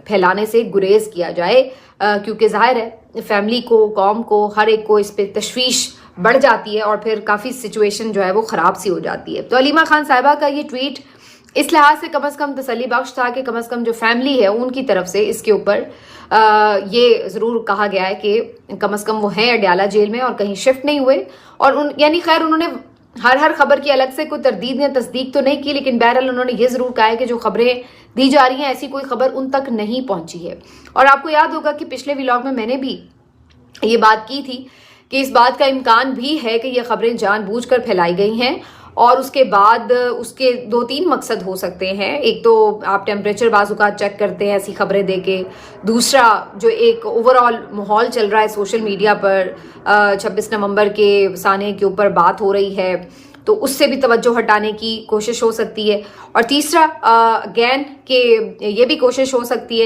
پھیلانے سے گریز کیا جائے، کیونکہ ظاہر ہے فیملی کو، قوم کو، ہر ایک کو اس پہ تشویش بڑھ جاتی ہے اور پھر کافی سچویشن جو ہے وہ خراب سی ہو جاتی ہے۔ تو علیمہ خان صاحبہ کا یہ ٹویٹ اس لحاظ سے کم از کم تسلی بخش تھا کہ کم از کم جو فیملی ہے ان کی طرف سے اس کے اوپر یہ ضرور کہا گیا ہے کہ کم از کم وہ ہیں اڈیالہ جیل میں اور کہیں شفٹ نہیں ہوئے، اور یعنی خیر انہوں نے ہر خبر کی الگ سے کوئی تردید یا تصدیق تو نہیں کی، لیکن بہرحال انہوں نے یہ ضرور کہا ہے کہ جو خبریں دی جا رہی ہیں ایسی کوئی خبر ان تک نہیں پہنچی ہے۔ اور آپ کو یاد ہوگا کہ پچھلے ولاگ میں نے بھی یہ بات کی تھی کہ اس بات کا امکان بھی ہے کہ یہ خبریں جان بوجھ کر پھیلائی گئی ہیں، اور اس کے بعد اس کے 2-3 مقصد ہو سکتے ہیں۔ ایک تو آپ ٹیمپریچر بعض اوقات چیک کرتے ہیں ایسی خبریں دے کے، دوسرا جو ایک اوور آل ماحول چل رہا ہے سوشل میڈیا پر 26 نومبر کے سانے کے اوپر بات ہو رہی ہے تو اس سے بھی توجہ ہٹانے کی کوشش ہو سکتی ہے، اور تیسرا اگین کہ یہ بھی کوشش ہو سکتی ہے